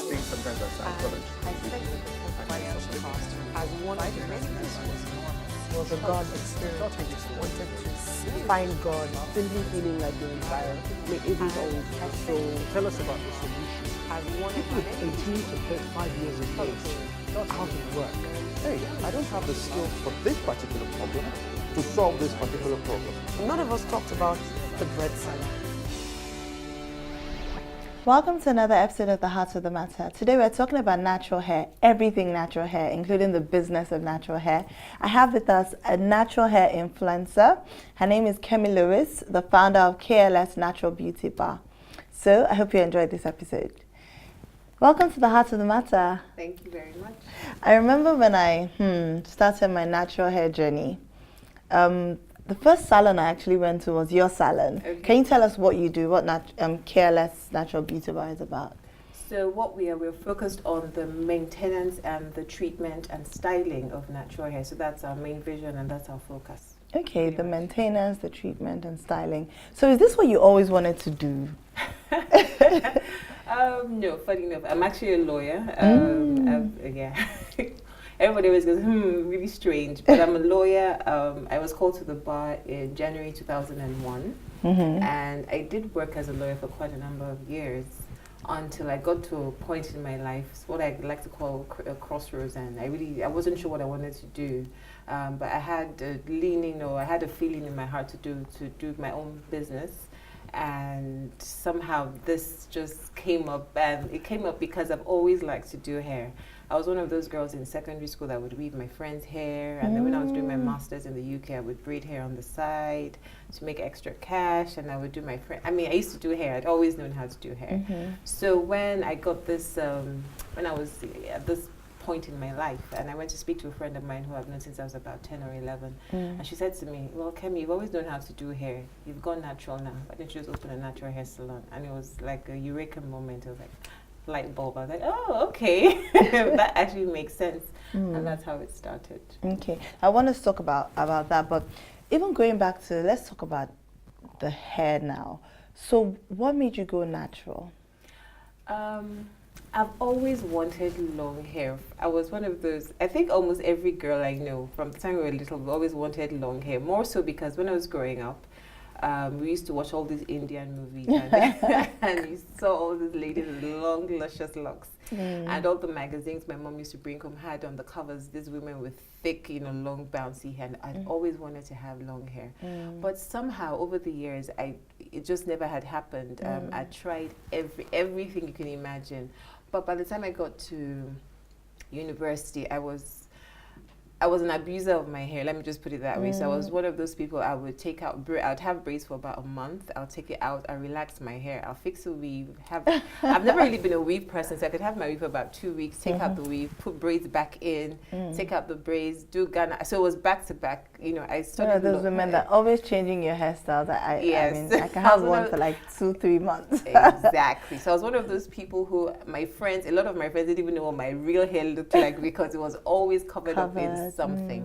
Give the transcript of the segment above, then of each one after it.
things sometimes are psychology. I said the financial cost as one of the many was a God experience. Wanted to find God, simply feeling like you're in fire. So Tell us about the solution. as one of with 18 to 35 years of age, not out of work. Hey, I don't have the skills for this particular problem to solve this particular problem. None of us talked about the bread salad. Welcome to another episode of The Heart of the Matter. Today we're talking about natural hair, everything natural hair, including the business of natural hair. I have with us a natural hair influencer. Her name is Kemi Lewis, the founder of KLS Natural Beauty Bar. So I hope you enjoyed this episode. Welcome to The Heart of the Matter. Thank you very much. I remember when I started my natural hair journey, the first salon I actually went to was your salon. Okay. Can you tell us what you do, what KLS Natural Beauty Bar is about? So what we're focused on the maintenance and the treatment and styling of natural hair. So that's our main vision and that's our focus. Okay, Pretty the much. maintenance, the treatment and styling. So is this what you always wanted to do? No, funny enough, I'm actually a lawyer. Yeah. Everybody always goes, really strange. But I'm a lawyer. I was called to the bar in January 2001. And I did work as a lawyer for quite a number of years until I got to a point in my life, what I like to call a crossroads. And I wasn't sure what I wanted to do. But I had a leaning, or I had a feeling in my heart to do my own business. And somehow this just came up, and it came up because I've always liked to do hair. I was one of those girls in secondary school that would weave my friend's hair, and then when I was doing my master's in the UK, I would braid hair on the side to make extra cash, and I would do my friend. I used to do hair. I'd always known how to do hair. So when I got this, when I was at this point in my life, and I went to speak to a friend of mine who I've known since I was about 10 or 11, and she said to me, "Well, Kemi, you've always known how to do hair. You've gone natural now. Why don't you just open a natural hair salon?" And it was like a eureka moment. It was like light bulb. I was like, "Oh, okay, that actually makes sense," and that's how it started. Okay, I want to talk about that, but even going back to, let's talk about the hair now. So what made you go natural? I've always wanted long hair. I was one of those, I think almost every girl I know from the time we were little, we always wanted long hair. More so because when I was growing up, we used to watch all these Indian movies and you saw all these ladies with long, luscious locks. And all the magazines my mom used to bring home had on the covers these women with thick, long, bouncy hair. And I'd always wanted to have long hair. But somehow over the years, it just never had happened. I tried everything you can imagine. But by the time I got to university, I was an abuser of my hair. Let me just put it that way. So I was one of those people. I would take out I'd have braids for about a month. I'll take it out. I'll relax my hair. I'll fix a weave. I've never really been a weave person, so I could have my weave for about 2 weeks. Take out the weave, put braids back in, take out the braids, do Ghana. So it was back to back. I started. Those women that always changing your hairstyles. Yes. I can have one for like 2-3 months. Exactly. So I was one of those people who a lot of my friends didn't even know what my real hair looked like because it was always covered up in something.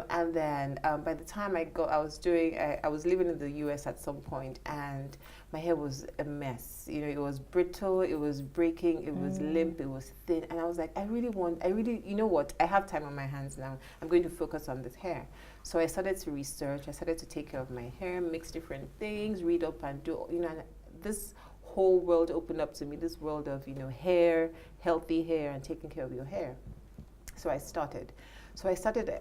And then by the time I was living in the US at some point, and my hair was a mess. It was brittle, it was breaking, it was limp, it was thin, and I was like, you know what? I have time on my hands now. I'm going to focus on this hair. So I started to research. I started to take care of my hair, mix different things, read up and do. And this whole world opened up to me. This world of hair, healthy hair, and taking care of your hair. So I started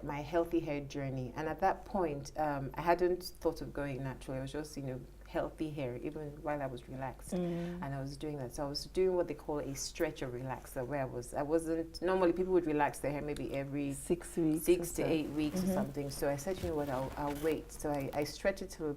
my healthy hair journey, and at that point, I hadn't thought of going natural. It was just, healthy hair, even while I was relaxed, and I was doing that. So I was doing what they call a stretch or relaxer, where I wasn't. Normally, people would relax their hair maybe every 6 weeks, 6 to 8 weeks or something. So I said, you know what, I'll wait. So I stretched it to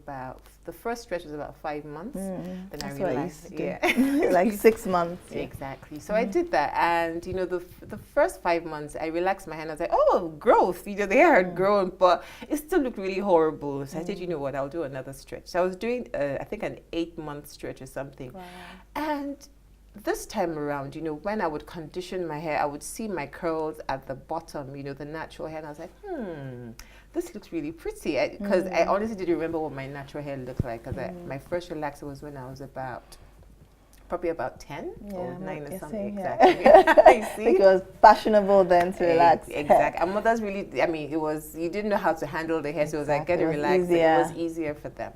the first stretch was about 5 months. Then That's I what realized, I used to do. Like 6 months. Yeah. Exactly. So I did that, and the first 5 months, I relaxed my hair. And I was like, oh, growth. The hair had grown, but it still looked really horrible. So I said, you know what, I'll do another stretch. So I was doing, I think, an 8-month stretch or something. Wow. And this time around, when I would condition my hair, I would see my curls at the bottom, the natural hair, and I was like, this looks really pretty. Because I honestly didn't remember what my natural hair looked like. Because my first relaxer was when I was about probably about 10 or 9 or something. Yeah. Exactly. You I see? think it was fashionable then to relax. Exactly. And mothers really, I mean, you didn't know how to handle the hair, so it was like, get it relaxed. It was easier for them.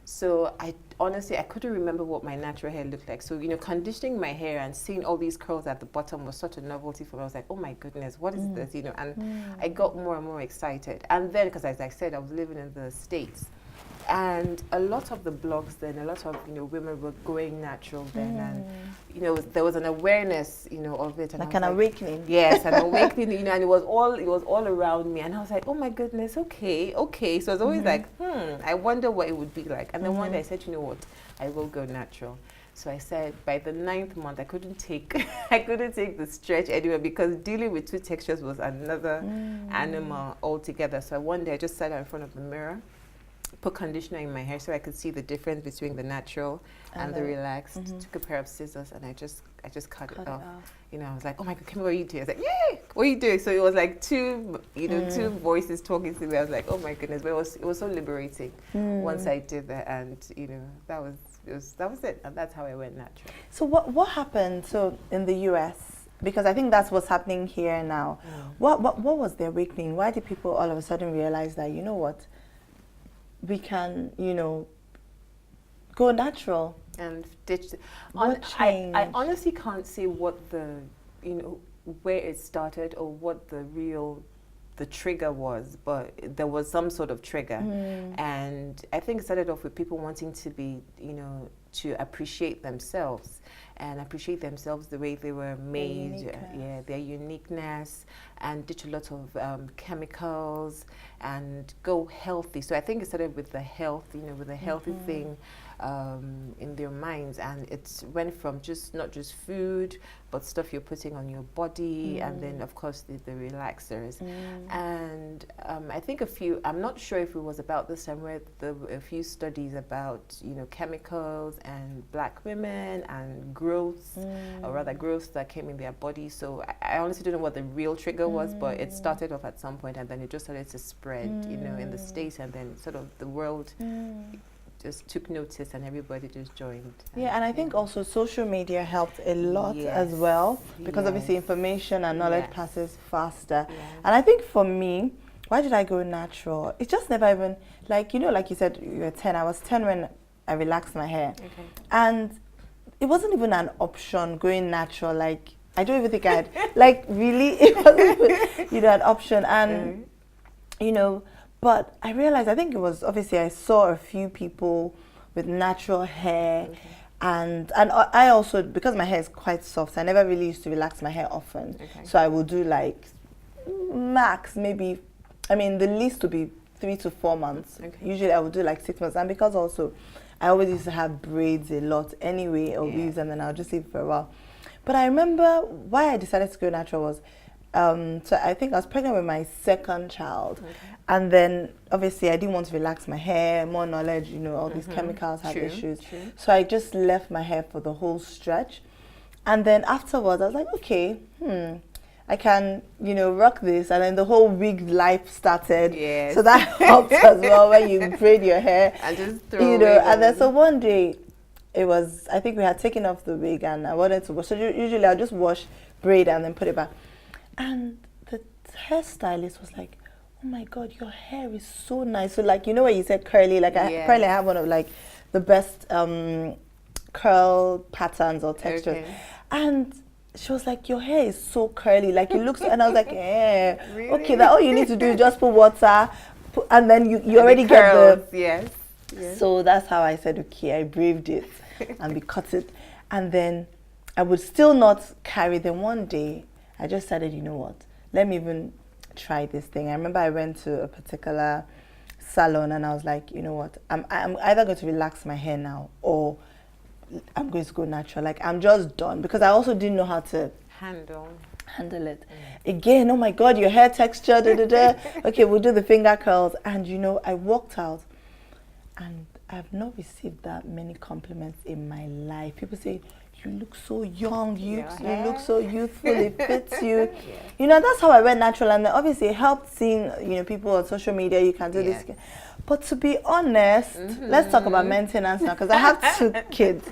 So honestly, I couldn't remember what my natural hair looked like. So, conditioning my hair and seeing all these curls at the bottom was such a novelty for me. I was like, oh my goodness, what is this? And I got more and more excited. And then, because as I said, I was living in the States. And a lot of the blogs then, a lot of women were going natural then, and there was an awareness of it, and like an awakening. Yes, an awakening, and it was all around me, and I was like, oh my goodness, okay. So I was always like, I wonder what it would be like. And then one day I said, you know what, I will go natural. So I said by the 9th month I couldn't take the stretch anywhere, because dealing with 2 textures was another animal altogether. So one day I just sat in front of the mirror, put conditioner in my hair so I could see the difference between the natural and the relaxed. Took a pair of scissors and I just cut it off. I was like, oh my God, Kemi, what are you doing? I was like, yay, what are you doing? So it was like two voices talking to me. I was like, oh my goodness, but it was so liberating once I did that, and that was it, and that's how I went natural. So what happened? So in the US, because I think that's what's happening here now. What was the awakening? Why did people all of a sudden realize that we can, go natural and ditch? What changed? I honestly can't say what where it started or what the trigger was, but there was some sort of trigger. And I think it started off with people wanting to be, to appreciate themselves and appreciate themselves the way they were made, their uniqueness, and ditch a lot of chemicals and go healthy. So I think it started with the health, with a healthy thing in their minds, and it went from not just food, but stuff you're putting on your body, and then of course the relaxers. And I think I'm not sure if it was about this time where there were a few studies about chemicals and black women and growths, or rather growths that came in their body. So I honestly don't know what the real trigger was, but it started off at some point, and then it just started to spread, in the States, and then sort of the world just took notice, and everybody just joined. And I think also social media helped a lot as well, because obviously information and knowledge passes faster. And I think for me, why did I go natural? It's just never even, like you said, you were 10. I was 10 when I relaxed my hair. And it wasn't even an option going natural. Like, I don't even think I had, like, really, it wasn't even, an option. And, but I realized, I think it was, obviously, I saw a few people with natural hair. And I also, because my hair is quite soft, I never really used to relax my hair often. So I would do like max, maybe, the least would be 3 to 4 months. Usually I would do like 6 months. And because also I always used to have braids a lot anyway, or weaves, and then I'll just leave it for a while. But I remember why I decided to go natural was, so I think I was pregnant with my 2nd child. And then obviously I didn't want to relax my hair, more knowledge, all these chemicals had issues. So I just left my hair for the whole stretch. And then afterwards I was like, okay, I can, rock this. And then the whole wig life started. So that helped as well, when you braid your hair. And just throw it and then so one day, it was, I think we had taken off the wig and I wanted to wash. So usually I'll just wash, braid, and then put it back. And the hairstylist was like, oh my God, your hair is so nice. So like, where you said curly, like apparently I have one of like the best curl patterns or textures. And she was like, your hair is so curly, like it looks, and I was like, really? Okay, that all you need to do is just put water, and then you already get the yes. So that's how I said, okay, I braved it and we cut it. And then I would still not carry them. One day I just decided, you know what, let me even try this thing. I remember I went to a particular salon and I was like, you know what, I'm either going to relax my hair now or I'm going to go natural. Like, I'm just done, because I also didn't know how to handle it. Again, oh my God, your hair texture, Okay, we'll do the finger curls. And I walked out and I've not received that many compliments in my life. People say, you look so young, you look so youthful, it fits you. That's how I went natural. And then obviously it helped seeing, people on social media, you can do this. But to be honest, let's talk about maintenance now, because I have 2 kids.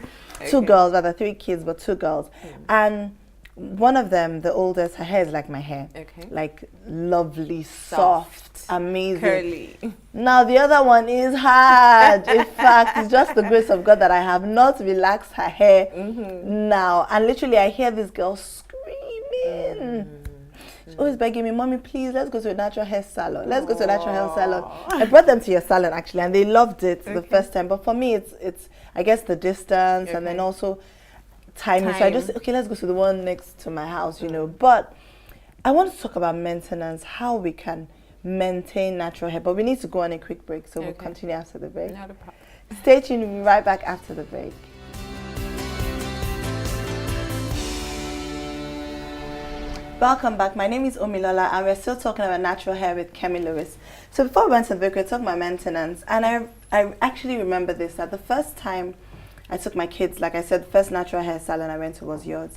Two Okay. girls, rather 3 kids, but 2 girls. And one of them, the oldest, her hair is like my hair. Okay. Like lovely, soft, amazing. Curly. Now the other one is hard. In fact, it's just the grace of God that I have not relaxed her hair now. And literally I hear this girl screaming. She's always begging me, Mommy, please, let's go to a natural hair salon. Let's go to a natural hair salon. I brought them to your salon actually, and they loved it the first time. But for me, it's I guess the distance and then also timing. So I just okay, let's go to the one next to my house, you know. But I want to talk about maintenance, how we can maintain natural hair. But we need to go on a quick break, so we'll continue after the break. Not a problem. Stay tuned. We'll be right back after the break. Welcome back. My name is Omilola and we're still talking about natural hair with Kemi Lewis. So before we went to the break, we were talking about maintenance, and I actually remember this, that the first time I took my kids, like I said, the first natural hair salon I went to was yours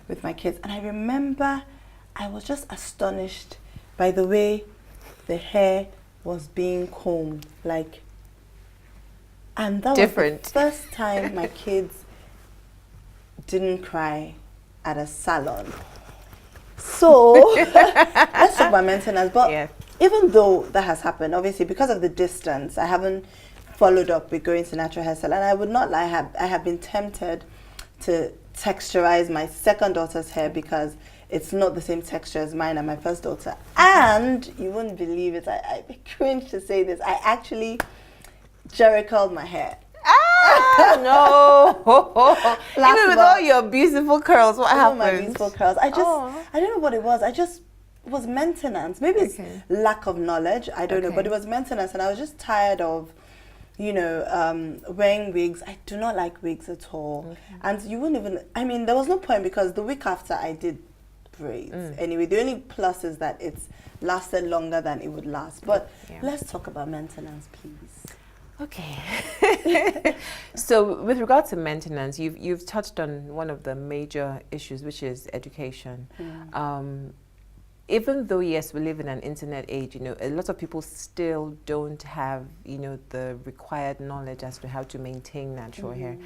with my kids. And I remember I was just astonished by the way the hair was being combed. Like, and that was the first time my kids didn't cry at a salon. So let's talk about maintenance. But even though that has happened, obviously because of the distance, I haven't followed up with going to natural hair salon. I would not lie, I have been tempted to texturize my second daughter's hair because it's not the same texture as mine and my first daughter. And you wouldn't believe it, I cringe to say this, I actually jerry curled my hair. No. Even with all your beautiful curls, what happened? My beautiful curls. I don't know what it was. It was maintenance. Maybe it's lack of knowledge. I don't know. But it was maintenance. And I was just tired of, you know, wearing wigs. I do not like wigs at all. And you wouldn't even, I mean, there was no point because the week after I did braids. Anyway, the only plus is that it's lasted longer than it would last. But let's talk about maintenance, please. Okay. So with regard to maintenance, you've touched on one of the major issues, which is education. Even though, yes, we live in an internet age, you know, a lot of people still don't have, you know, the required knowledge as to how to maintain natural hair.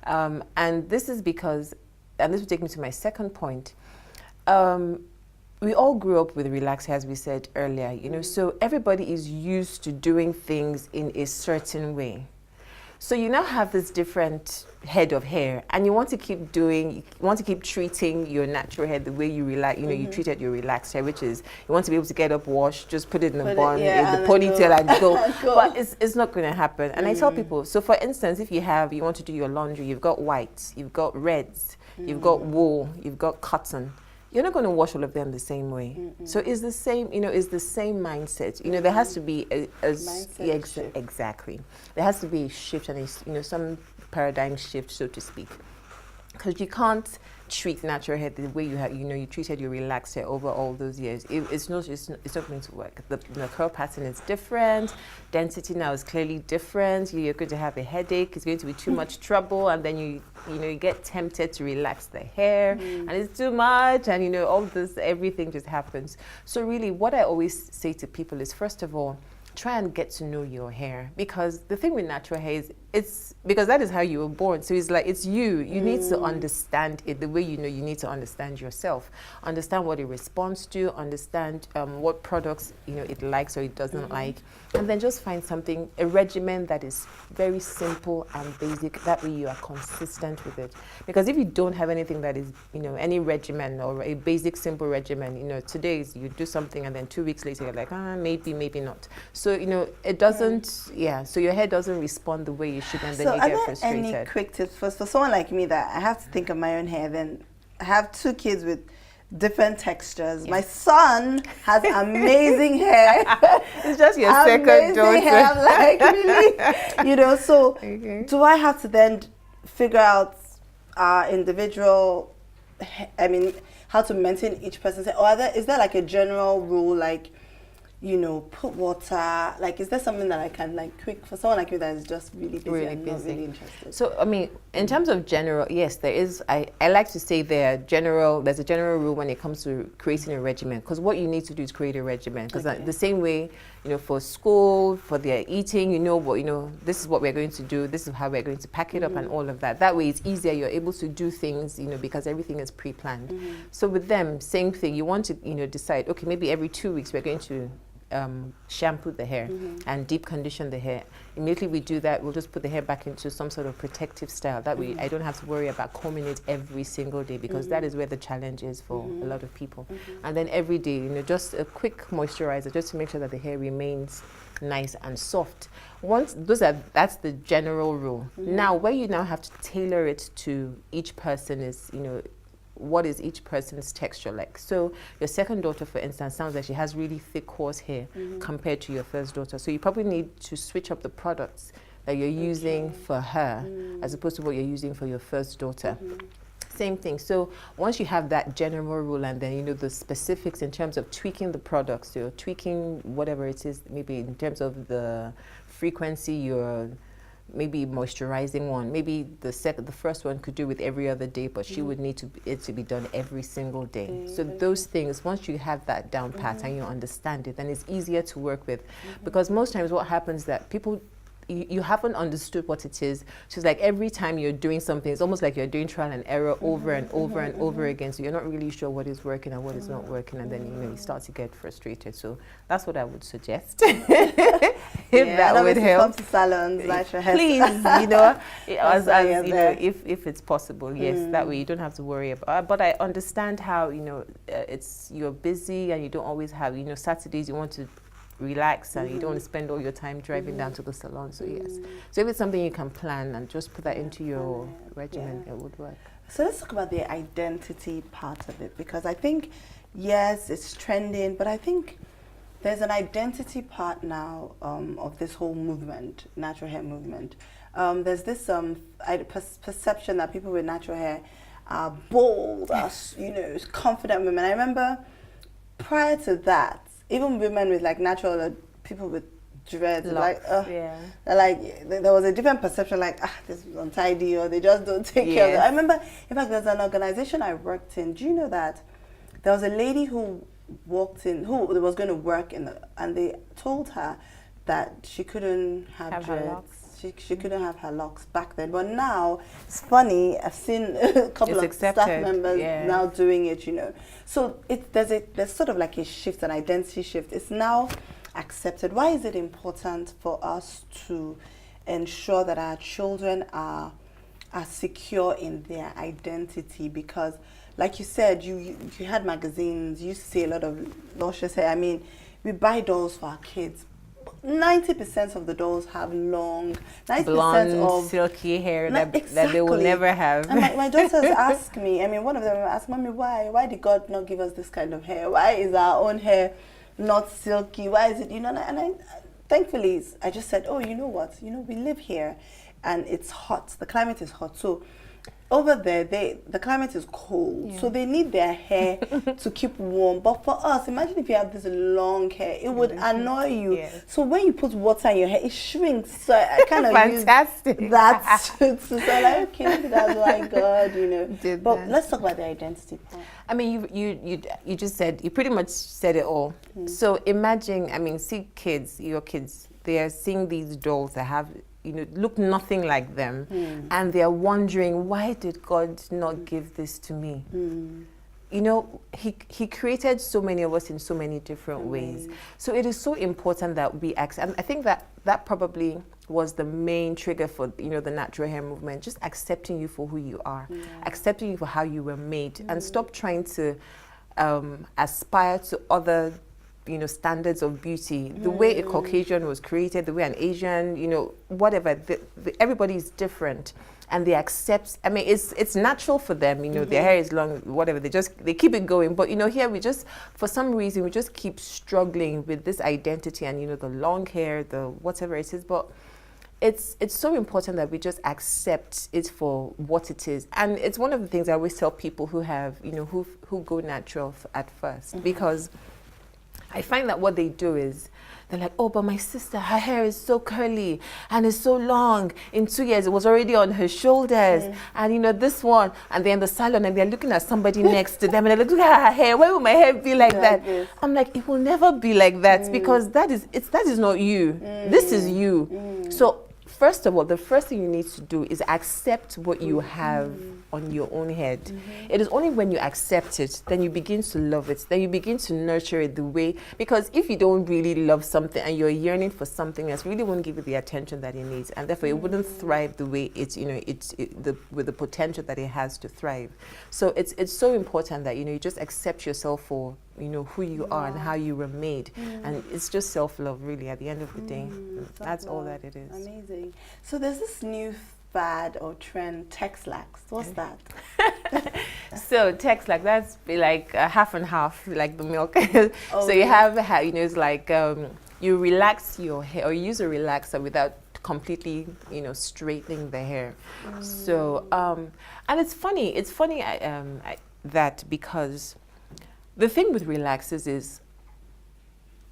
And this is because, and this will take me to my second point, we all grew up with relaxed hair, as we said earlier, you know, so everybody is used to doing things in a certain way. So you now have this different head of hair, and you want to keep treating your natural hair the way you you treated your relaxed hair, which is you want to be able to get up, wash, just put it in a bun, in the ponytail and go. But it's not going to happen. And I tell people, so for instance, if you want to do your laundry, you've got whites, you've got reds, you've got wool, you've got cotton. You're not going to wash all of them the same way. So it's the same, you know, it's the same mindset. You know, there has to be exactly. There has to be a shift and some paradigm shift, so to speak. Because you can't treat natural hair the way you treated your relaxed hair over all those years. It's not going to work. The curl pattern is different. Density now is clearly different. You're going to have a headache. It's going to be too much trouble, and then you get tempted to relax the hair, and it's too much, and all this, everything just happens. So really, what I always say to people is, first of all, try and get to know your hair, because the thing with natural hair is it's because that is how you were born. So it's like it's you need to understand it the way you need to understand yourself, understand what it responds to, understand what products it likes or it doesn't like, and then just find a regimen that is very simple and basic. That way you are consistent with it, because if you don't have anything that is any regimen or a basic simple regimen, today you do something and then 2 weeks later you're like maybe not. So it doesn't so your hair doesn't respond the way you should, and then you get frustrated. So are there any quick tips for someone like me that I have to think of my own hair? Then I have 2 kids with different textures. My son has amazing hair. It's just your second daughter. Hair. I'm like, really? So do I have to then figure out individual, how to maintain each person's hair? Or is there like a general rule, like, put water, like, is there something that I can, like, quick for someone like you that is just really busy and not really interested? So, in terms of general, yes, there is, I like to say there's a general rule when it comes to creating a regimen, because what you need to do is create a regimen, because the same way for school, for their eating, this is what we're going to do, this is how we're going to pack it up and all of that. That way it's easier, you're able to do things, because everything is pre-planned. So with them, same thing, you want to, decide, okay, maybe every 2 weeks we're going to shampoo the hair and deep condition the hair. Immediately we do that, we'll just put the hair back into some sort of protective style. That way I don't have to worry about combing it every single day, because that is where the challenge is for a lot of people. And then every day, just a quick moisturizer just to make sure that the hair remains nice and soft. That's the general rule. Now, where you now have to tailor it to each person is, what is each person's texture like? So your second daughter, for instance, sounds like she has really thick coarse hair compared to your first daughter. So you probably need to switch up the products that you're using for her as opposed to what you're using for your first daughter. Same thing. So once you have that general rule and then the specifics in terms of tweaking the products, you're tweaking whatever it is, maybe in terms of the frequency, you're maybe moisturizing one. Maybe the first one could do with every other day, but she would need it to be done every single day. So those things, once you have that down pat and you understand it, then it's easier to work with. Because most times what happens is that people, you haven't understood what it is. So it's like every time you're doing something, it's almost like you're doing trial and error over and over and over again. So you're not really sure what is working and what is not working, and then you start to get frustrated. So that's what I would suggest. If that would help. Come to salons, natural hair. Please, if it's possible, yes. That way you don't have to worry about. But I understand how you're busy and you don't always have Saturdays you want to relax and you don't want to spend all your time driving down to the salon. So yes, so if it's something you can plan and just put that into your regimen, it would work. So let's talk about the identity part of it, because I think yes, it's trending, but I think there's an identity part now of this whole movement, natural hair movement. There's this perception that people with natural hair are bold, are confident women. I remember prior to that, even women with natural, people with dreads, there was a different perception, this is untidy, or they just don't take care of it. I remember, in fact, there's an organization I worked in. Do you know that there was a lady who walked in, who was going to work and they told her that she couldn't have dreads. She couldn't have her locks back then. But now, it's funny, I've seen a couple of staff members now doing it, So there's sort of like a shift, an identity shift. It's now accepted. Why is it important for us to ensure that our children are secure in their identity? Because like you said, you had magazines, you used to see a lot of luscious hair. I mean, we buy dolls for our kids. 90% of the dolls have long, 90% blonde, of silky hair that they will never have. And my daughters ask me, one of them asked, Mommy, why did God not give us this kind of hair? Why is our own hair not silky? Why is it, and I thankfully, I just said, oh, you know what? We live here and it's hot. The climate is hot. So over there, the climate is cold, so they need their hair to keep warm. But for us, imagine if you have this long hair, it would annoy you. Yes. So when you put water in your hair, it shrinks. So I kind of use that. So okay, maybe that's why God, But let's talk about the identity part. I mean, you just said, you pretty much said it all. So imagine, see your kids, they are seeing these dolls that have look nothing like them, and they're wondering, why did God not give this to me? He created so many of us in so many different ways. So it is so important that we accept. I think that probably was the main trigger for the natural hair movement, just accepting you for who you are, accepting you for how you were made, and stop trying to aspire to other standards of beauty. The way a Caucasian was created, the way an Asian, whatever, everybody is different, and they accept. I mean, it's natural for them. Their hair is long, whatever. They keep it going. But here we just, for some reason, we just keep struggling with this identity and the long hair, the whatever it is. But it's so important that we just accept it for what it is. And it's one of the things I always tell people who have who go natural at first, because I find that what they do is they're like, oh, but my sister, her hair is so curly and it's so long. In 2 years, it was already on her shoulders. And, you know, this one. And they're in the salon and they're looking at somebody next to them. And they're like, look at her hair. Why will my hair be like that? I'm like, it will never be like that because that is not you. This is you. So, first of all, the first thing you need to do is accept what you have on your own head. It is only when you accept it, then you begin to love it, then you begin to nurture it the way, because if you don't really love something and you're yearning for something else, really won't give it the attention that it needs, and therefore it wouldn't thrive the way with the potential that it has to thrive. So it's so important that, you know, you just accept yourself for, you know, who you are and how you were made. And it's just self-love, really, at the end of the day. That's all that it is. Amazing. So there's this new fad or trend, Tex-Lax. What's that? So Tex-Lax, that's like half and half, like the milk. So you have, you know, it's like you relax your hair, or you use a relaxer without completely, you know, straightening the hair. So, and it's funny that because the thing with relaxers is,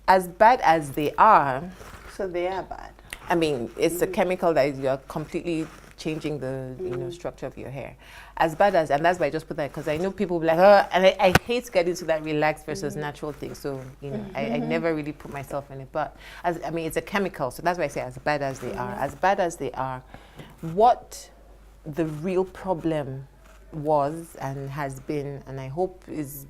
as bad as they are. So they are bad. I mean, it's a chemical that you're completely changing the you know, structure of your hair. As bad as, and that's why I just put that, because I know people will be like, oh, and I hate getting to that relaxed versus natural thing. So, you know, I never really put myself in it. But, I mean, it's a chemical. So that's why I say as bad as they are. As bad as they are, what the real problem was and has been, and I hope is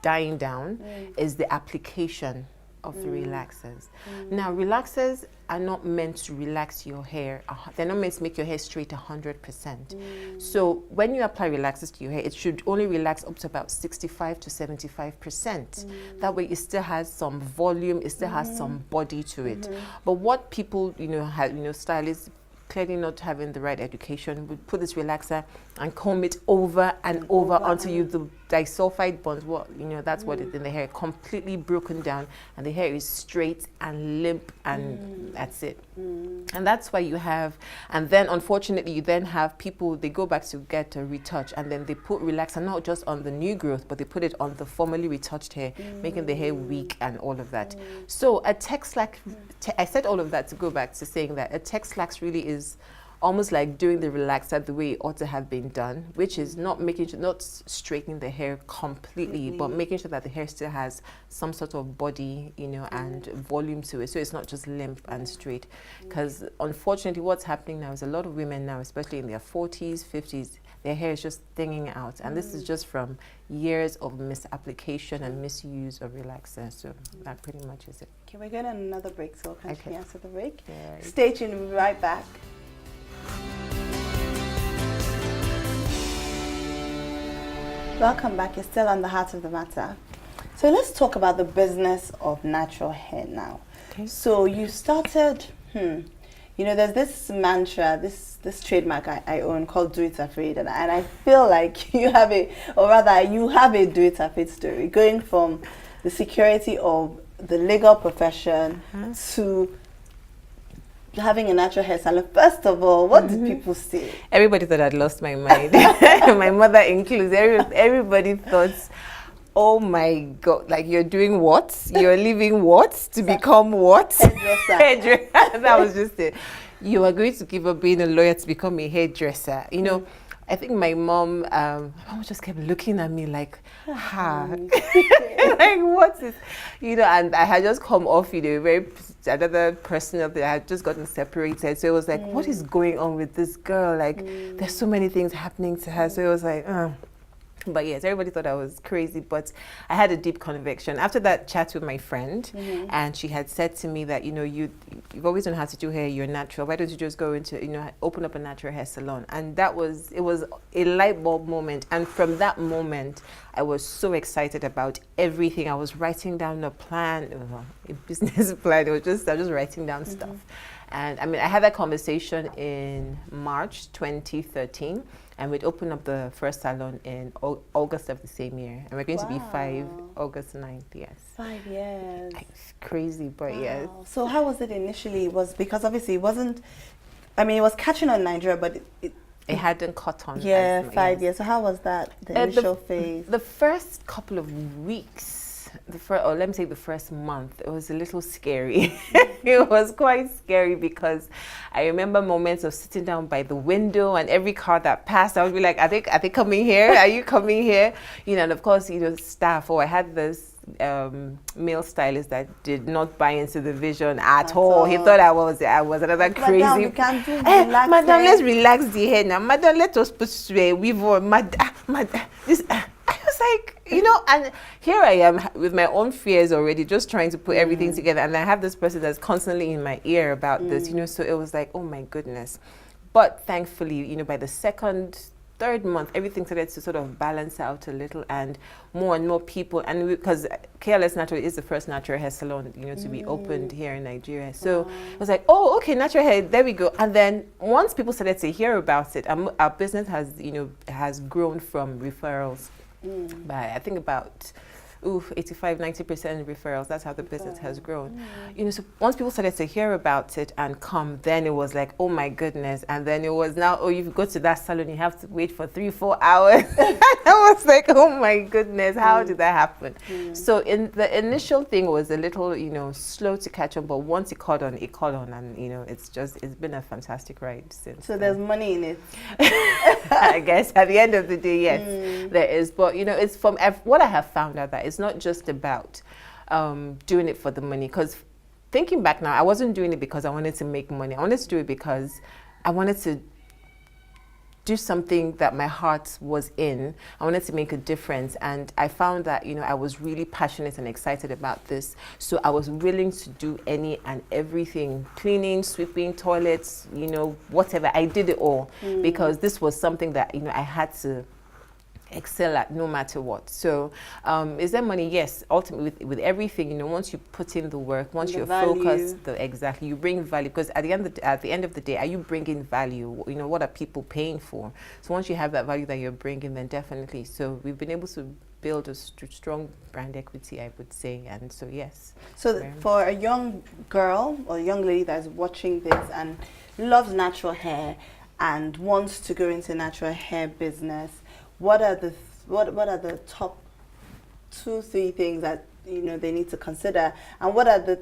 dying down, is the application of the relaxers. Now, relaxers are not meant to relax your hair. They're not meant to make your hair straight 100%. So when you apply relaxers to your hair, it should only relax up to about 65 to 75%. That way it still has some volume, it still has some body to it. But what people, you know, stylists, clearly not having the right education, would put this relaxer and comb it over and over until the disulfide bonds, you know, that's what it's in the hair, completely broken down, and the hair is straight and limp, and that's it. And that's why you have, and then unfortunately you then have people, they go back to get a retouch, and then they put relaxer not just on the new growth, but they put it on the formerly retouched hair, making the hair weak and all of that. So a Tex-Lax, I said all of that to go back to saying that a Tex-Lax really is almost like doing the relaxer the way it ought to have been done, which is not straightening the hair completely, but making sure that the hair still has some sort of body, you know, and volume to it, so it's not just limp and straight. Because unfortunately what's happening now is a lot of women now, especially in their 40s, 50s, their hair is just thinning out, and this is just from years of misapplication and misuse of relaxer. So that pretty much is it. Okay, we're going on another break, so we'll continue after the break. Yeah. Stay tuned, we'll be right back. Welcome back. You're still on the Heart of the Matter. So let's talk about the business of natural hair now. Okay. So you started, you know, there's this mantra, this trademark I own called Do It Afraid, and I feel like you have a Do It Afraid story, going from the security of the legal profession to having a natural hair salon. First of all, what did people say? Everybody thought I'd lost my mind. My mother includes. Everybody thought, oh my God, like you're doing what? You're leaving what to become what? Hairdresser. That was just it. You are going to give up being a lawyer to become a hairdresser. You know, I think my mom just kept looking at me like, like what is, you know, and I had just come off, you know, another person up there had just gotten separated. So it was like, what is going on with this girl? Like, there's so many things happening to her. So it was like, But yes, everybody thought I was crazy, but I had a deep conviction. After that chat with my friend, and she had said to me that, you know, you've always known how to do hair, you're natural. Why don't you just go into, you know, open up a natural hair salon? And it was a light bulb moment. And from that moment, I was so excited about everything. I was writing down a plan, a business plan. I was just writing down stuff. And I mean, I had that conversation in March 2013. And we'd open up the first salon in August of the same year. And we're going to be 5 August 9th, yes. 5 years. It's crazy, but yes. So how was it initially? Because obviously it wasn't, I mean, it was catching on in Nigeria, but it hadn't caught on. Yeah, 5 years. So how was that, the initial phase? The first couple of weeks, let me say the first month, it was a little scary. It was quite scary because I remember moments of sitting down by the window and every car that passed, I would be like, are they coming here? Are you coming here? You know, and of course, you know, staff, I had this male stylist that did not buy into the vision at all. He thought I was another crazy. Madam, we can do relaxing. Madam, let's relax the hair now. Madam, let us put weave on. Madam, this. I was like, you know, and here I am with my own fears already, just trying to put everything together. And I have this person that's constantly in my ear about this, you know, so it was like, oh my goodness. But thankfully, you know, by the third month, everything started to sort of balance out a little, and more people, and because Careless Natural is the first natural hair salon, you know, to be opened here in Nigeria. So it was like, oh, okay, natural hair, there we go. And then once people started to hear about it, our business has grown from referrals by, I think, about 85-90% referrals. That's how the business has grown. You know, so once people started to hear about it and come, then it was like, oh my goodness. And then it was now, oh, you go to that salon, you have to wait for 3-4 hours. I was like, oh my goodness, how did that happen? So in the initial thing was a little, you know, slow to catch on, but once it caught on, and you know, it's been a fantastic ride since. So there's money in it. I guess at the end of the day, yes, there is. But you know, it's from what I have found out that it's not just about doing it for the money. Because thinking back now, I wasn't doing it because I wanted to make money. I wanted to do it because I wanted to do something that my heart was in. I wanted to make a difference, and I found that, you know, I was really passionate and excited about this. So I was willing to do any and everything, cleaning, sweeping, toilets, you know, whatever. I did it all because this was something that, you know, I had to excel at no matter what. So is there money? Yes, ultimately with everything, you know, once you put in the work, once you're focused, exactly, you bring value, because at the end of the day, are you bringing value? You know, what are people paying for? So once you have that value that you're bringing, then definitely. So we've been able to build a strong brand equity, I would say, and so yes. So for a young girl or a young lady that's watching this and loves natural hair and wants to go into natural hair business, what are the top 2-3 things that, you know, they need to consider, and what are the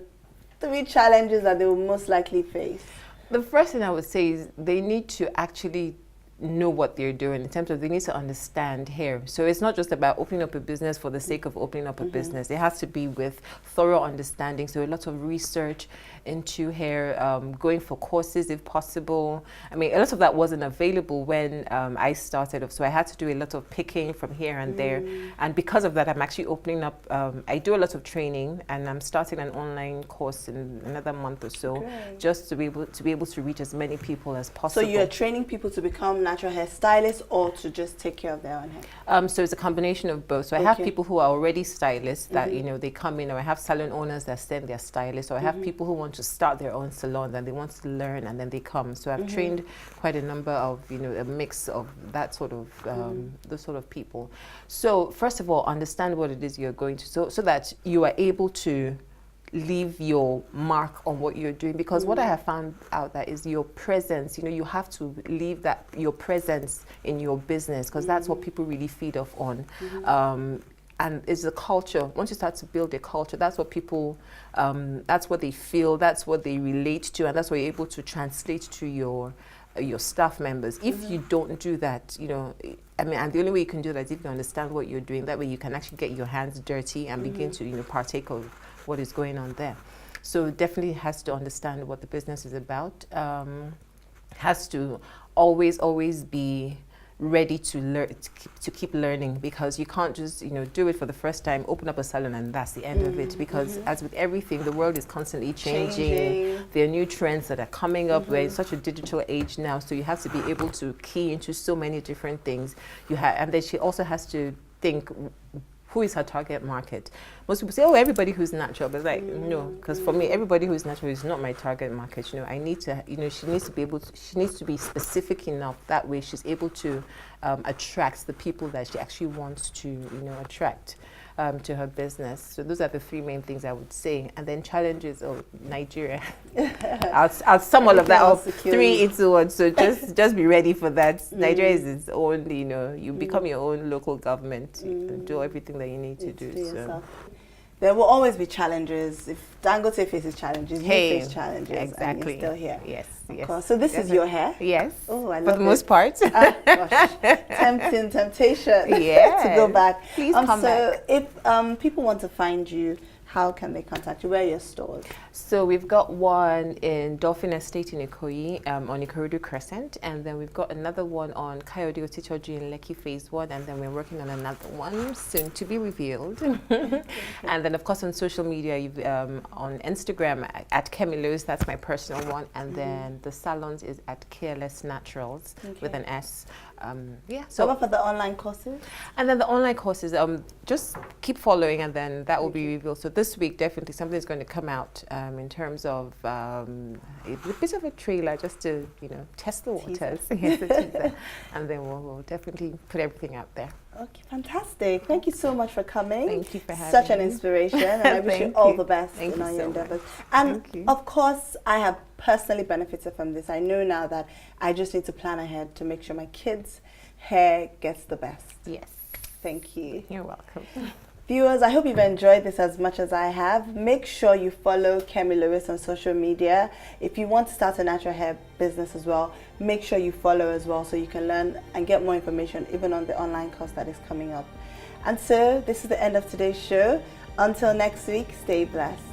3 challenges that they will most likely face? The first thing I would say is they need to actually know what they're doing, in terms of they need to understand hair. So it's not just about opening up a business for the sake of opening up a business. It has to be with thorough understanding. So a lot of research into hair, going for courses if possible. I mean, a lot of that wasn't available when I started off. So I had to do a lot of picking from here and there. And because of that, I'm actually opening up, I do a lot of training, and I'm starting an online course in another month or so, just to be able to reach as many people as possible. So you're training people to become natural hair stylists or to just take care of their own hair? So it's a combination of both. So I have people who are already stylists that, you know, they come in, or I have salon owners that send their stylists, or I have people who want to start their own salon and they want to learn, and then they come. So I've trained quite a number of, you know, a mix of that sort of, those sort of people. So first of all, understand what it is you're going to, so that you are able to leave your mark on what you're doing, because what I have found out that is your presence, you know, you have to leave that, your presence in your business, because that's what people really feed off on. And it's a culture. Once you start to build a culture, that's what people, that's what they feel, that's what they relate to, and that's what you're able to translate to your staff members. If you don't do that, you know, I mean, and the only way you can do that is if you understand what you're doing. That way you can actually get your hands dirty and begin to, you know, partake of what is going on there. So definitely has to understand what the business is about. Has to always be ready to learn, to keep learning, because you can't just, you know, do it for the first time, open up a salon and that's the end of it, because as with everything, the world is constantly changing. There are new trends that are coming up. We're in such a digital age now, so you have to be able to key into so many different things. And then she also has to think, who is her target market? Most people say, oh, everybody who's natural, but it's like, no, because for me, everybody who's natural is not my target market. You know, I need to, you know, she needs to be specific enough. That way she's able to attract the people that she actually wants to, you know, attract to her business. So those are the 3 main things I would say. And then challenges of Nigeria. I'll sum all of that up 3 into 1. So just be ready for that. Nigeria is its own, you know, you become your own local government. You do everything that you need to do. So. There will always be challenges. If Dangote faces challenges, you Hey, face challenges, and exactly. you're still here. Yes, Of yes. course. So this is your hair? Yes. Oh, I For love the most it. part. Ah, gosh. Temptation Yes. to go back. Please come back. If people want to find you, how can they contact you? Where are your stores? So we've got one in Dolphin Estate in Ikoyi, on Ikorodu Crescent, and then we've got another one on Kayode Otichoju in Lekki Phase 1, and then we're working on another one soon to be revealed. And then of course on social media, on Instagram at Kemi Lewis, that's my personal one, and then the salons is at Careless Naturals with an S. Yeah. So what for the online courses? And then the online courses, just keep following, and then that will be revealed. So this week, definitely something's going to come out in terms of a bit of a trailer, just to test the waters. Yes, a teaser. And then we'll definitely put everything out there. Okay, fantastic. Thank you so much for coming. Thank you for having Such an me. inspiration, and I wish you Thank all you. the best Thank in you all so your much. endeavors. And Thank you. of course, I have personally benefited from this. I know now that I just need to plan ahead to make sure my kids' hair gets the best. Yes. Thank you. You're welcome. Viewers, I hope you've enjoyed this as much as I have. Make sure you follow Kemi Lewis on social media. If you want to start a natural hair business as well, make sure you follow as well so you can learn and get more information even on the online course that is coming up. And so this is the end of today's show. Until next week, stay blessed.